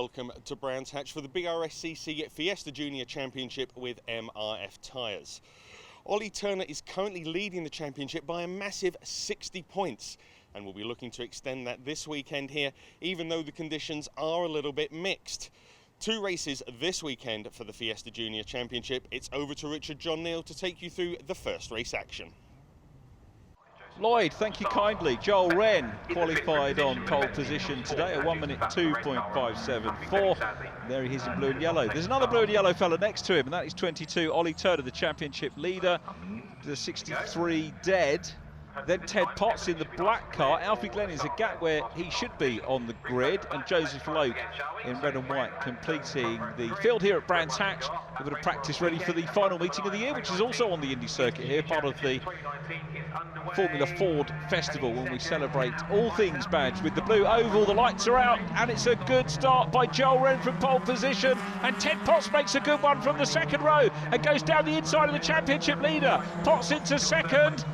welcome to Brands Hatch for the BRSCC Fiesta Junior Championship with MRF tyres. Ollie Turner is currently leading the championship by a massive 60 points and will be looking to extend that this weekend here, even though the conditions are a little bit mixed. Two races this weekend for the Fiesta Junior Championship. It's over to Richard John Neal to take you through the first race action. Lloyd, thank you kindly. Joel Wren qualified on pole position today, a 1 minute 2.574. There he is in blue and yellow. There's another blue and yellow fella next to him, and that is 22, Ollie Turner, the championship leader, the 63 dead. Then Ted Potts in the black car. Alfie Glenn is a gap where he should be on the grid, and Joseph Loke in red and white completing the field here at Brands Hatch. A bit of practice ready for the final meeting of the year, which is also on the Indy circuit here, part of the Formula Ford Festival, when we celebrate all things badge with the blue oval. The lights are out, and it's a good start by Joel Wren from pole position, and Ted Potts makes a good one from the second row and goes down the inside of the championship leader. Potts into second.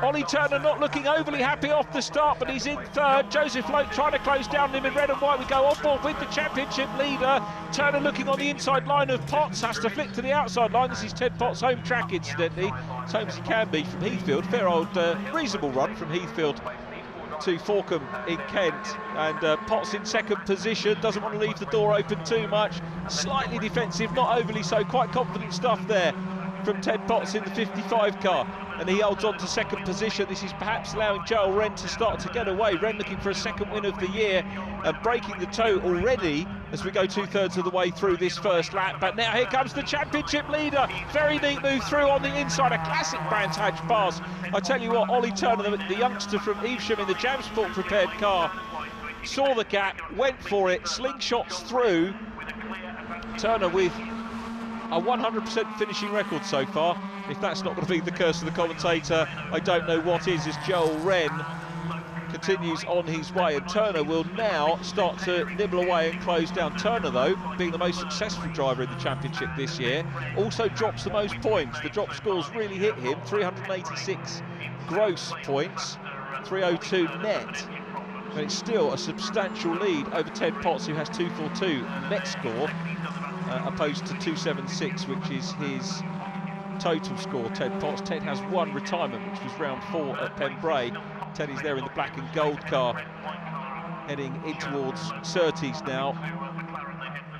Ollie Turner not looking overly happy off the start, but he's in third. Joseph Loke trying to close down him in red and white. We go on board with the championship leader. Turner looking on the inside line of Potts, has to flick to the outside line. This is Ted Potts' home track, incidentally, as home as he can be from Heathfield. Fair old reasonable run from Heathfield to Forkham in Kent, and Potts in second position, doesn't want to leave the door open too much, slightly defensive, not overly so, quite confident stuff there from Ted Potts in the 55 car, and he holds on to second position. This is perhaps allowing Joel Wren to start to get away. Wren looking for a second win of the year and breaking the toe already as we go 2/3 of the way through this first lap. But now here comes the championship leader. Very neat move through on the inside, a classic Brands Hatch pass. I tell you what, Ollie Turner, the youngster from Evesham in the Jam Sport prepared car, saw the gap, went for it, slingshots through. Turner with a 100% finishing record so far. If that's not going to be the curse of the commentator, I don't know what is, as Joel Wren continues on his way, and Turner will now start to nibble away and close down. Turner, though, being the most successful driver in the championship this year, also drops the most points. The drop scores really hit him, 386 gross points, 302 net. But it's still a substantial lead over Ted Potts, who has 242 net score, opposed to 276, which is his total score. Ted Potts. Ted has one retirement, which was round 4 at Pembrey. Teddy's there in the black and gold car, heading in towards Surtees now,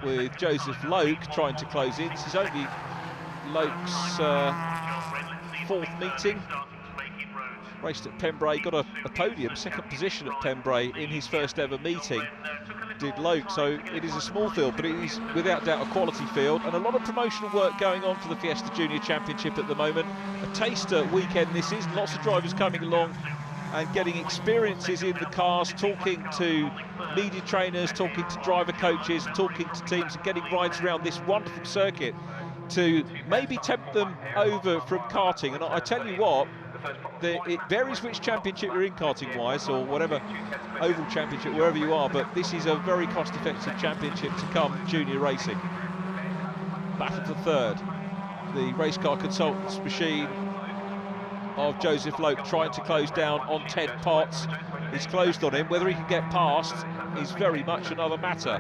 with Joseph Loke trying to close in. This is only Loke's fourth meeting. Raced at Pembrey, got a podium, second position at Pembrey in his first ever meeting, did Loke. So it is a small field, but it is without doubt a quality field, and a lot of promotional work going on for the Fiesta Junior Championship at the moment. A taster weekend this is, lots of drivers coming along and getting experiences in the cars, talking to media trainers, talking to driver coaches, talking to teams, and getting rides around this wonderful circuit to maybe tempt them over from karting. And I tell you what, it varies which championship you're in karting wise, or whatever oval championship, wherever you are, but this is a very cost effective championship to come junior racing. Battle for third, the race car consultants machine of Joseph Loke trying to close down on Ted Potts. He's closed on him. Whether he can get past is very much another matter.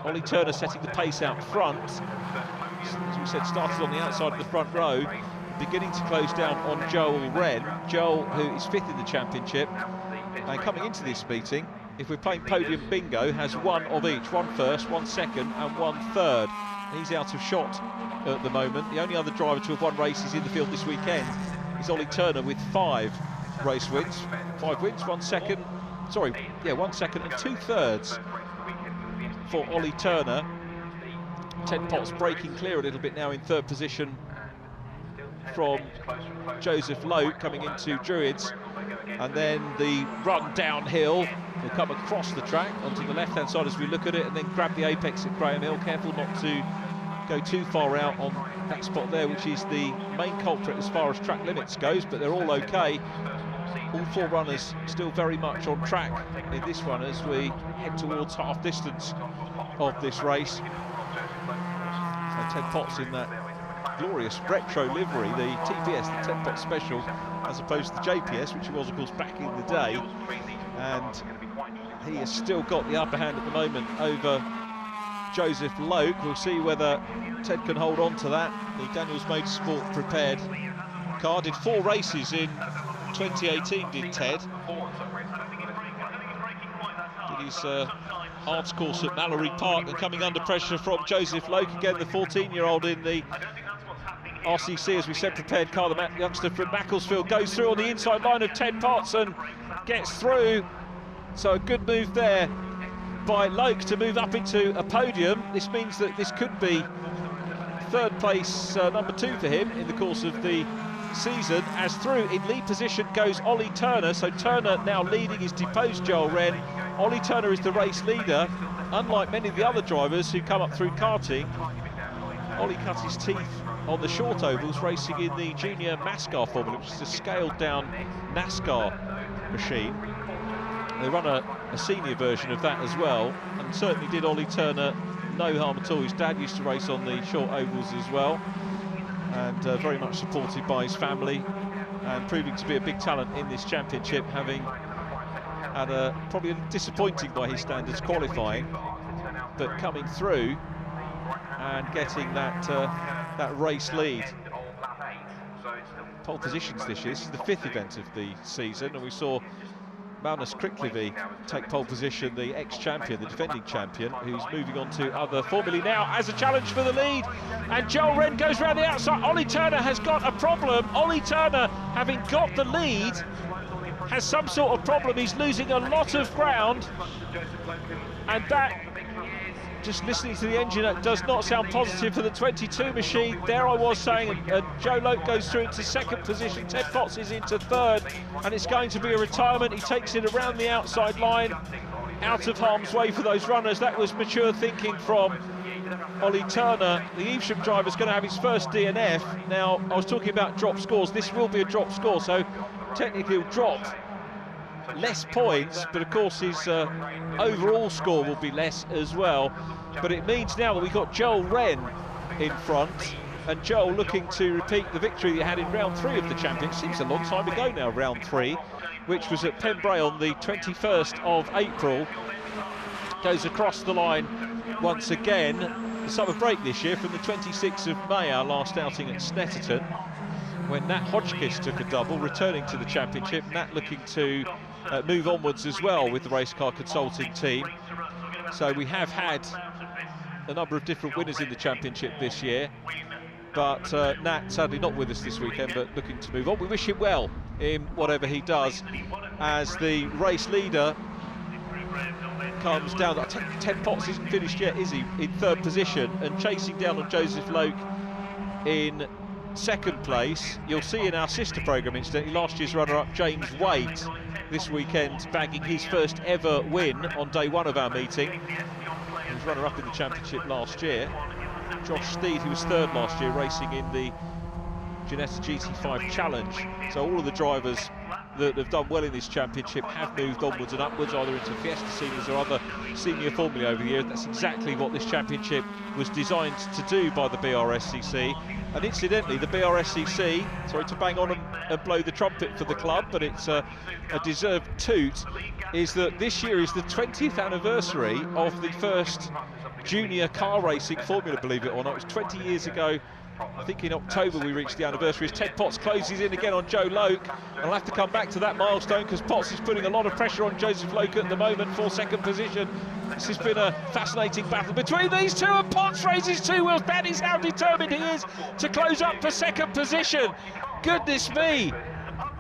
Ollie Turner setting the pace out front, as we said, started on the outside of the front row, beginning to close down on Joel Wren. Joel, who is 5th in the championship, and coming into this meeting, if we're playing podium bingo, has one of each, one first, one second and one third. He's out of shot at the moment. The only other driver to have won races in the field this weekend is Ollie Turner with 5 race wins. 5 wins, 1 second, one second and 2 thirds for Ollie Turner. Ted Potts breaking clear a little bit now in third position from Joseph Loke coming into Druids, and then the run downhill will come across the track onto the left hand side as we look at it, and then grab the apex at Graham Hill. Careful not to go too far out on that spot there, which is the main culprit as far as track limits goes, but they're all okay. All 4 runners still very much on track in this one as we head towards half distance of this race. So Ted Potts in that glorious retro livery, the TPS, the Ted Potts Special, as opposed to the JPS, which it was of course back in the day, and he has still got the upper hand at the moment over Joseph Loke. We'll see whether Ted can hold on to that. The Daniels Motorsport prepared car did 4 races in 2018, did Ted. Did his arts course at Mallory Park, and coming under pressure from Joseph Loke, again the 14-year-old in the RCC, as we said, prepared car. The youngster from Macclesfield goes through on the inside line of Ted Potts and gets through. So a good move there by Loke to move up into a podium. This means that this could be third place, number 2 for him in the course of the season, as through in lead position goes Ollie Turner. So Turner now leading his deposed Joel Wren. Ollie Turner is the race leader. Unlike many of the other drivers who come up through karting, Ollie cut his teeth on the short ovals racing in the Junior NASCAR formula, which is a scaled down NASCAR machine. They run a senior version of that as well, and certainly did Ollie Turner no harm at all. His dad used to race on the short ovals as well, and very much supported by his family, and proving to be a big talent in this championship, having had probably disappointing by his standards qualifying, but coming through and getting that race lead. Pole positions this year. This is the 5th event of the season, and we saw Magnus Kriklevi take pole position, the ex-champion, the defending champion, who's moving on to other formulae now as a challenge for the lead. And Joel Wren goes round the outside. Ollie Turner has got a problem. Ollie Turner, having got the lead, has some sort of problem. He's losing a lot of ground, and that, just listening to the engine, it does not sound positive for the 22 machine. There I was saying, and Joe Loke goes through into 2nd position. Ted Potts is into 3rd, and it's going to be a retirement. He takes it around the outside line, out of harm's way for those runners. That was mature thinking from Ollie Turner. The Evesham driver is going to have his first DNF. Now, I was talking about drop scores. This will be a drop score, so technically he'll drop less points, but of course his overall score will be less as well. But it means now that we've got Joel Wren in front, and Joel looking to repeat the victory he had in round 3 of the championship. Seems a long time ago now, round 3, which was at Pembrey on the 21st of April. Goes across the line once again. The summer break this year from the 26th of May, our last outing at Snetterton, when Nat Hodgkiss took a double, returning to the championship. Nat looking to move onwards as well with the race car consulting team. So we have had a number of different winners in the championship this year, but Nat sadly not with us this weekend, but looking to move on. We wish him well in whatever he does, as the race leader comes down. Ted Potts isn't finished yet, is he? In 3rd position, and chasing down on Joseph Loke in 2nd place. You'll see in our sister programme, incidentally, last year's runner-up James Wade this weekend bagging his first ever win on day 1 of our meeting. He was runner-up in the championship last year. Josh Steed, who was 3rd last year, racing in the Ginetta GT5 Challenge. So all of the drivers that have done well in this championship have moved onwards and upwards, either into Fiesta Seniors or other senior formulae over the years. That's exactly what this championship was designed to do by the BRSCC. And incidentally, the BRSCC, sorry to bang on and blow the trumpet for the club, but it's a deserved toot, is that this year is the 20th anniversary of the first junior car racing formula, believe it or not. It was 20 years ago. I think in October we reached the anniversary, as Ted Potts closes in again on Joe Loke. And I'll have to come back to that milestone, because Potts is putting a lot of pressure on Joseph Loke at the moment for 2nd position. This has been a fascinating battle between these two, and Potts raises 2 wheels. That is how determined he is to close up for 2nd position. Goodness me.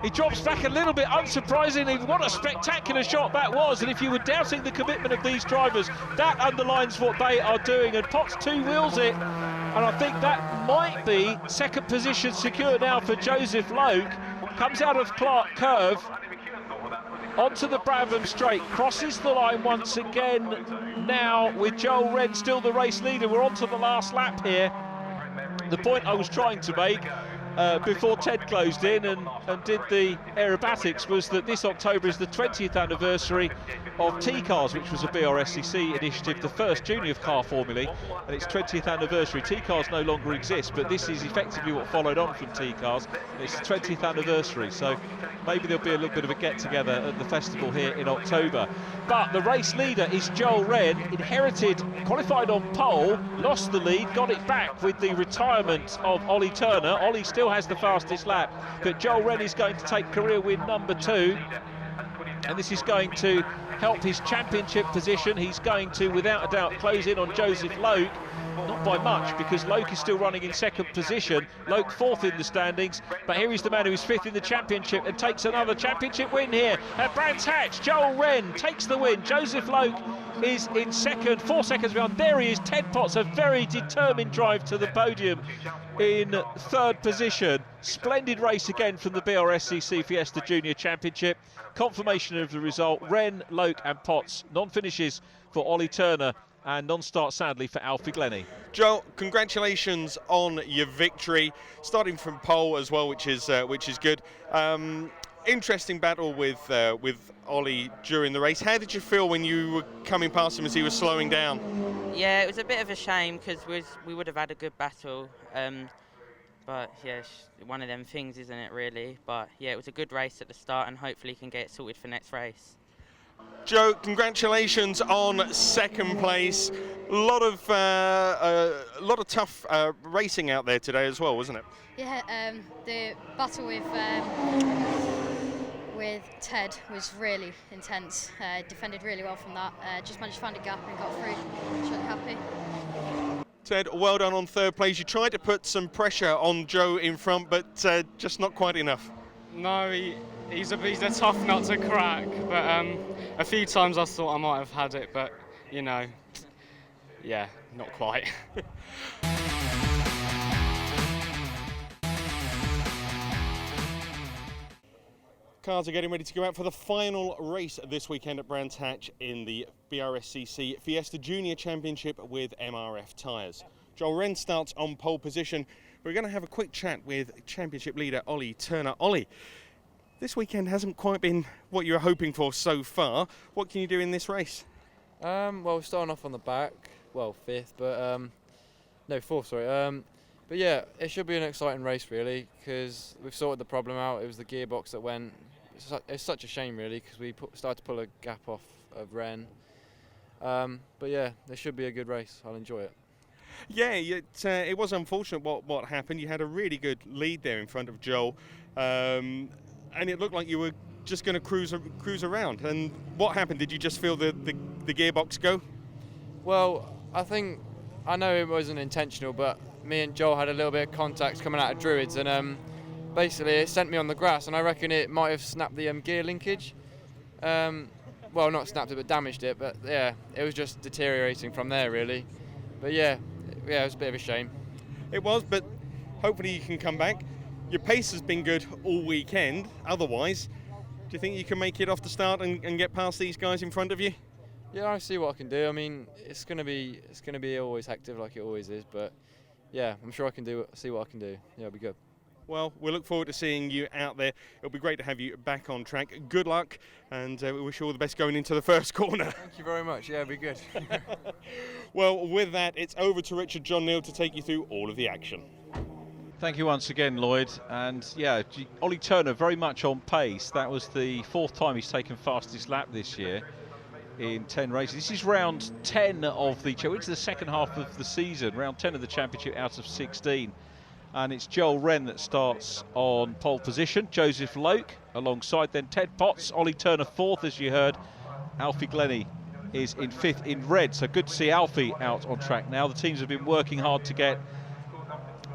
He drops back a little bit, unsurprisingly. What a spectacular shot that was. And if you were doubting the commitment of these drivers, that underlines what they are doing. And Potts 2 wheels it. And I think that might be 2nd position secure now for Joseph Loke. Comes out of Clark Curve onto the Bramham straight, crosses the line once again now, with Joel Wren still the race leader. We're on to the last lap here. The point I was trying to make before Ted closed in and did the aerobatics was that this October is the 20th anniversary of T-Cars, which was a BRSCC initiative, the first junior car formula, and its 20th anniversary. T-Cars no longer exist, but this is effectively what followed on from T-Cars. It's the 20th anniversary, so maybe there'll be a little bit of a get-together at the festival here in October. But the race leader is Joel Wren, qualified on pole, lost the lead, got it back with the retirement of Ollie Turner. Ollie still has the fastest lap, but Joel Wren is going to take career win number 2. And this is going to help his championship position. He's going to, without a doubt, close in on Joseph Loke. Not by much, because Loke is still running in second position. Loke 4th in the standings, but here is the man who is 5th in the championship and takes another championship win here at Brands Hatch. Joel Wren takes the win. Joseph Loke is in second, 4 seconds behind. There he is, Ted Potts, a very determined drive to the podium in 3rd position. Splendid race again from the BRSCC Fiesta Junior Championship. Confirmation of the result: Wren, Loke and Potts. Non-finishes for Ollie Turner and non-start sadly for Alfie Glennie. Joel, congratulations on your victory, starting from pole as well, which is good. Interesting battle with Ollie during the race. How did you feel when you were coming past him as he was slowing down? Yeah, it was a bit of a shame because we would have had a good battle. But yeah, one of them things, isn't it, really? But yeah, it was a good race at the start, and hopefully can get it sorted for next race. Joe, congratulations on 2nd place. A lot of tough racing out there today as well, wasn't it? Yeah, the battle with Ted was really intense. Defended really well from that. Just managed to find a gap and got through. Just really happy. Ted, well done on 3rd place. You tried to put some pressure on Joe in front, but just not quite enough. No, he's a tough nut to crack, but a few times I thought I might have had it, but you know, yeah, not quite. Cars are getting ready to go out for the final race this weekend at Brands Hatch in the BRSCC Fiesta Junior Championship with MRF tyres. Joel Wren starts on pole position. We're going to have a quick chat with championship leader Ollie Turner. Ollie, this weekend hasn't quite been what you were hoping for so far. What can you do in this race? Well, we're starting off on the back, well, 5th, but no, 4th, sorry. But yeah, it should be an exciting race really, because we've sorted the problem out. It was the gearbox that went. It's such a shame really, because we started to pull a gap off of Wren. But yeah, there should be a good race. I'll enjoy it. Yeah, it was unfortunate what happened. You had a really good lead there in front of Joel, and it looked like you were just going to cruise around. And what happened? Did you just feel the gearbox go? Well, I know it wasn't intentional, but me and Joel had a little bit of contact coming out of Druids, and basically it sent me on the grass, and I reckon it might have snapped the gear linkage. Well, not snapped it, but damaged it. But yeah, it was just deteriorating from there, really. But yeah, it was a bit of a shame. It was, but hopefully you can come back. Your pace has been good all weekend. Otherwise, do you think you can make it off the start and get past these guys in front of you? Yeah, I see what I can do. I mean, it's gonna be always hectic like it always is, but yeah, I'm sure I can see what I can do. Yeah, it'll be good. Well, we look forward to seeing you out there. It'll be great to have you back on track. Good luck, and we wish you all the best going into the first corner. Thank you very much. Yeah, it'll be good. Well, with that, it's over to Richard John Neal to take you through all of the action. Thank you once again, Lloyd. And yeah, Ollie Turner very much on pace. That was the 4th time he's taken fastest lap this year in 10 races. This is round 10 of the into the second half of the season, round 10 of the championship out of 16. And it's Joel Wren that starts on pole position. Joseph Loke alongside, then Ted Potts, Ollie Turner 4th, as you heard. Alfie Glennie is in 5th in red. So good to see Alfie out on track now. The teams have been working hard to get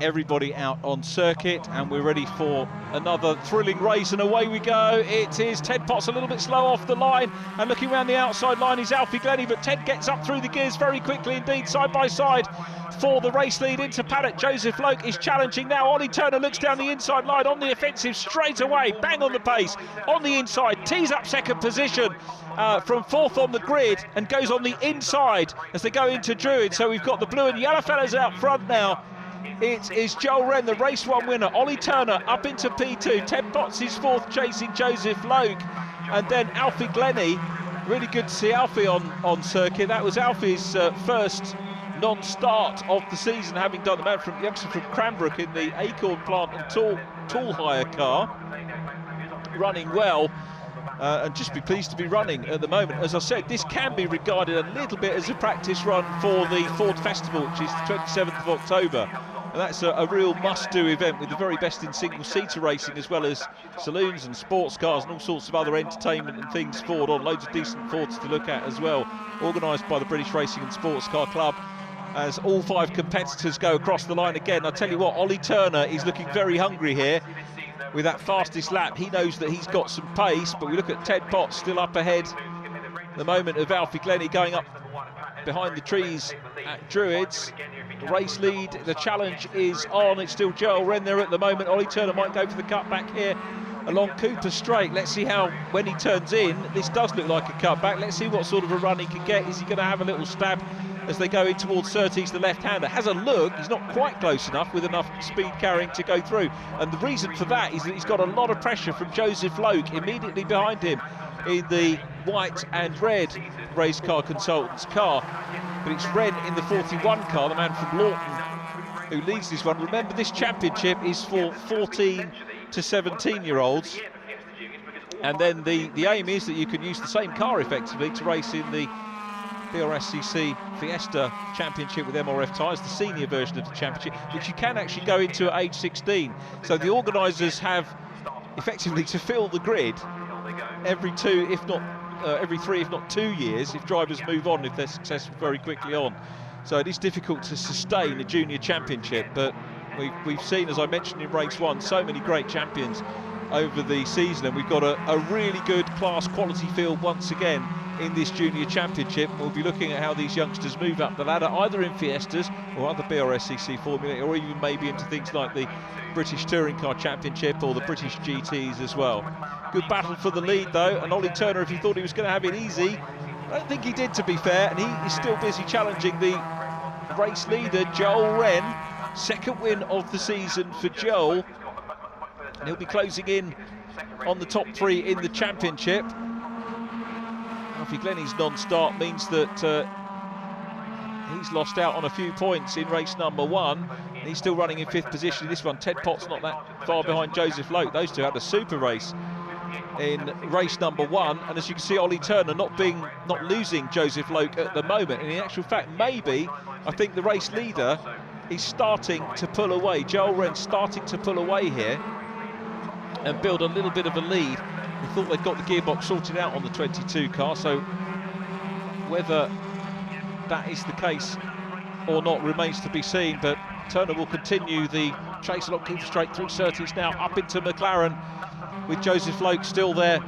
everybody out on circuit, and we're ready for another thrilling race, and away we go. It is Ted Potts a little bit slow off the line, and looking around the outside line is Alfie Glennie, but Ted gets up through the gears very quickly indeed, side by side for the race lead into paddock. Joseph Loke is challenging now. Ollie Turner looks down the inside line on the offensive straight away, bang on the pace on the inside, tees up second position from 4th on the grid and goes on the inside as they go into Druid. So we've got the blue and yellow fellas out front now. It is Joel Wren, the race 1 winner. Ollie Turner up into P2. Ted Potts is 4th, chasing Joseph Loke. And then Alfie Glennie. Really good to see Alfie on circuit. That was Alfie's first non-start of the season, having done the man from youngster from Cranbrook in the Acorn Plant and tool hire car. Running well. And just be pleased to be running at the moment. As I said, this can be regarded a little bit as a practice run for the Ford Festival, which is the 27th of October. And that's a real must-do event with the very best in single-seater racing, as well as saloons and sports cars and all sorts of other entertainment and things Ford on. Loads of decent Fords to look at as well. Organised by the British Racing and Sports Car Club. As all 5 competitors go across the line again. I tell you what, Ollie Turner is looking very hungry here. With that fastest lap, he knows that he's got some pace, but we look at Ted Potts still up ahead. The moment of Alfie Glennie going up behind the trees at Druids. The race lead, the challenge is on. It's still Joel Wren there at the moment. Ollie Turner might go for the cutback here along Cooper Straight. Let's see how, when he turns in, this does look like a cutback. Let's see what sort of a run he can get. Is he going to have a little stab as they go in towards Surtees, the left-hander? Has a look, he's not quite close enough with enough speed carrying to go through. And the reason for that is that he's got a lot of pressure from Joseph Loke immediately behind him in the white and red race car consultant's car. But it's Wren in the 41 car, the man from Lawton, who leads this one. Remember, this championship is for 14 to 17-year-olds. And then the aim is that you can use the same car effectively to race in the BRSCC Fiesta Championship with MRF tyres, the senior version of the championship, which you can actually go into at age 16. So the organisers have effectively to fill the grid every 2, if not every 3, if not 2 years, if drivers move on, if they're successful very quickly on. So it is difficult to sustain a junior championship, but we've seen, as I mentioned in race 1, so many great champions over the season, and we've got a really good class quality field once again in this junior championship. We'll be looking at how these youngsters move up the ladder, either in Fiestas or other BRSCC Formula, or even maybe into things like the British Touring Car Championship or the British GTs as well. Good battle for the lead though, and Ollie Turner, if he thought he was going to have it easy, I don't think he did, to be fair, and he is still busy challenging the race leader Joel Wren. 2nd win of the season for Joel, and he'll be closing in on the top 3 in the championship. Alfie Glennie's non-start means that he's lost out on a few points in race number 1. He's still running in 5th position in this one. Ted Potts not that far behind Joseph Loke. Those two had a super race in race number 1, and as you can see, Ollie Turner not losing Joseph Loke at the moment. And in actual fact, maybe I think the race leader is starting to pull away. Joel Wren starting to pull away here and build a little bit of a lead. They thought they'd got the gearbox sorted out on the 22 car, so whether that is the case or not remains to be seen. But Turner will continue the chase along Cooper Straight through Surtees now up into McLaren, with Joseph Loke still there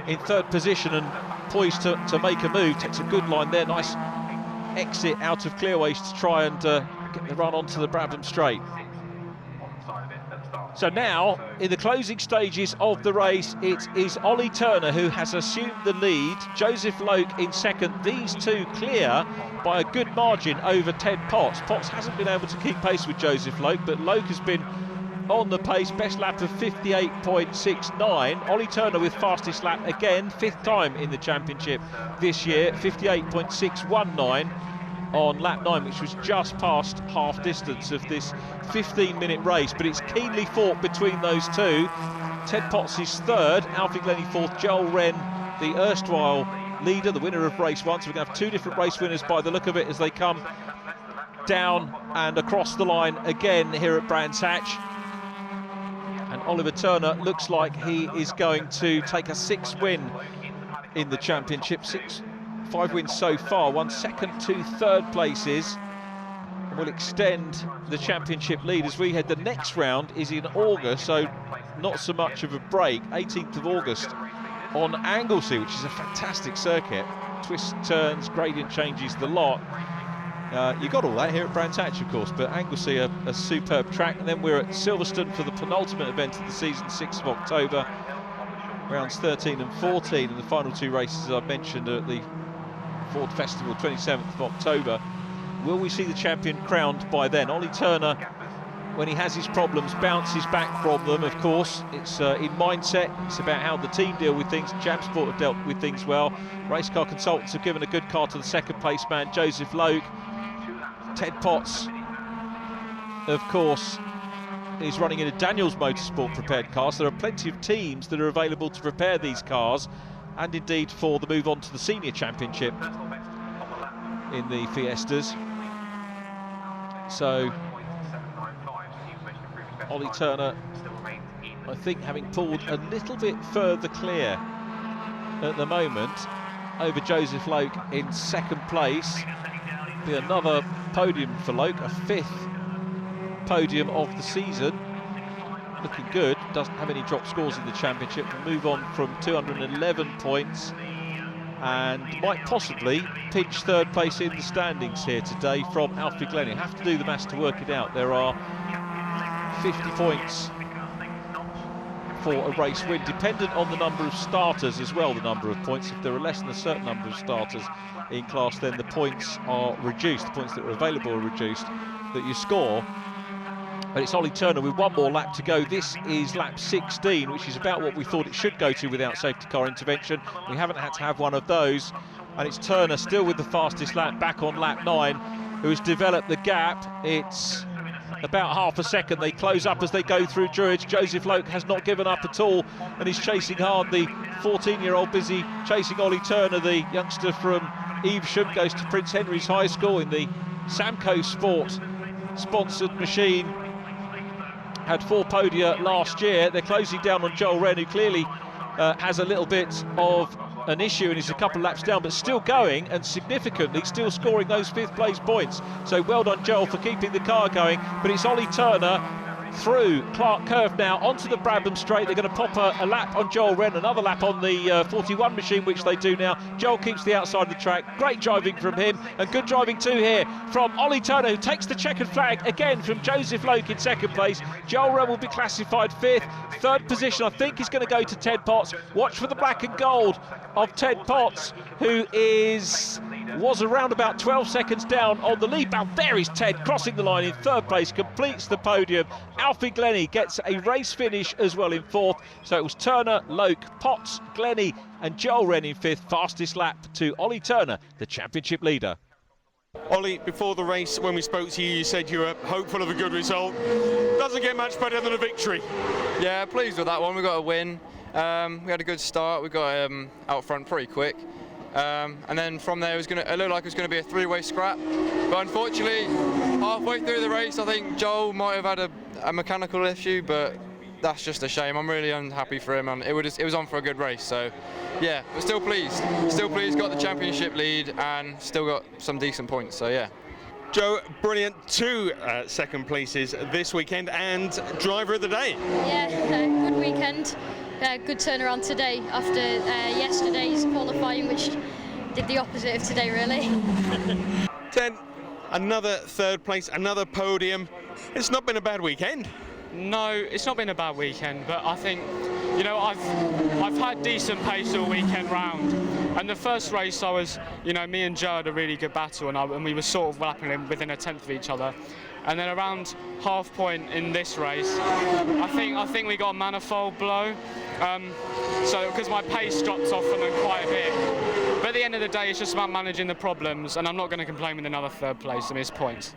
in 3rd position and poised to make a move. Takes a good line there, nice exit out of clearways to try and get the run onto the Brabham Straight. So now, in the closing stages of the race, it is Ollie Turner who has assumed the lead. Joseph Loke in 2nd. These two clear by a good margin over Ted Potts. Potts hasn't been able to keep pace with Joseph Loke, but Loke has been on the pace. Best lap of 58.69. Ollie Turner with fastest lap again, 5th time in the championship this year, 58.619. On lap 9, which was just past half distance of this 15-minute race, but it's keenly fought between those two. Ted Potts is 3rd, Alfie Glennie 4th, Joel Wren, the erstwhile leader, the winner of race 1. So we're going to have 2 different race winners by the look of it as they come down and across the line again here at Brands Hatch. And Oliver Turner looks like he is going to take a 6th win in the championship. 5 wins so far, 1 second, 2 third places, and will extend the championship lead as we head. The next round is in August, so not so much of a break. 18th of August on Anglesey, which is a fantastic circuit. Twists, turns, gradient changes, the lot. You got all that here at Brands Hatch, of course, but Anglesey a superb track. And then we're at Silverstone for the penultimate event of the season, 6th of October. Rounds 13 and 14, and the final 2 races I've mentioned are at the Ford Festival, 27th of October. will we see the champion crowned by then? Ollie Turner, when he has his problems, bounces back from them, of course. It's in mindset, it's about how the team deal with things. Jamsport have dealt with things well. Race car consultants have given a good car to the second place man, Joseph Loke. Ted Potts, of course, is running in a Daniels Motorsport prepared car, so there are plenty of teams that are available to prepare these cars, and indeed for the move on to the Senior Championship in the Fiestas. So Ollie Turner, I think, having pulled a little bit further clear at the moment over Joseph Loke in second place. Be another podium for Loke, a 5th podium of the season. Looking good, doesn't have any drop scores in the championship. Will move on from 211 points and might possibly pinch third place in the standings here today from Alfie Glennie. Have to do the maths to work it out. There are 50 points for a race win, dependent on the number of starters as well, the number of points. If there are less than a certain number of starters in class, then the points are reduced, the points that are available are reduced, that you score. But it's Ollie Turner with one more lap to go. This is lap 16, which is about what we thought it should go to without safety car intervention. We haven't had to have one of those, and it's Turner still with the fastest lap, back on lap 9, who has developed the gap. It's about half a second. They close up as they go through Druids. Joseph Loke has not given up at all and is chasing hard. The 14-year-old busy chasing Ollie Turner, the youngster from Evesham, goes to Prince Henry's High School in the Samco Sport sponsored machine. Had 4 podia last year. They're closing down on Joel Wren, who clearly has a little bit of an issue and is a couple of laps down, but still going and significantly still scoring those 5th place points. So well done, Joel, for keeping the car going. But it's Ollie Turner through Clark Curve now onto the Brabham Straight. They're going to pop a lap on Joel Wren, another lap on the 41 machine, which they do now. Joel keeps the outside of the track. Great driving from him, and good driving too here from Ollie Turner, who takes the checkered flag again from Joseph Loke in second place. Joel Wren will be classified 5th. Third position, I think, is going to go to Ted Potts. Watch for the black and gold of Ted Potts, who was around about 12 seconds down on the lead. Now there is Ted crossing the line in third place, completes the podium. Alfie Glennie gets a race finish as well in 4th. So it was Turner, Loke, Potts, Glennie and Joel Wren in 5th. Fastest lap to Ollie Turner, the championship leader. Ollie, before the race, when we spoke to you, you said you were hopeful of a good result. Doesn't get much better than a victory. Yeah, pleased with that one. We got a win. We had a good start. We got out front pretty quick. And then from there, it looked like it was going to be a 3-way scrap. But unfortunately, halfway through the race, I think Joel might have had a mechanical issue, but that's just a shame. I'm really unhappy for him, and it was on for a good race. So, yeah, but still pleased. Still pleased, got the championship lead and still got some decent points, so yeah. Joe, brilliant. 2 second places this weekend and driver of the day. Yeah, good weekend. Good turnaround today after yesterday's qualifying, which did the opposite of today, really. Then another 3rd place, another podium. It's not been a bad weekend. No, it's not been a bad weekend, but I think, you know, I've had decent pace all weekend round. And the first race, I was, you know, me and Joe had a really good battle, and we were sort of lapping within a 10th of each other. And then around half point in this race, I think we got a manifold blow. So because my pace dropped off on them quite a bit. But at the end of the day, it's just about managing the problems, and I'm not going to complain with another 3rd place. I mean, it's points.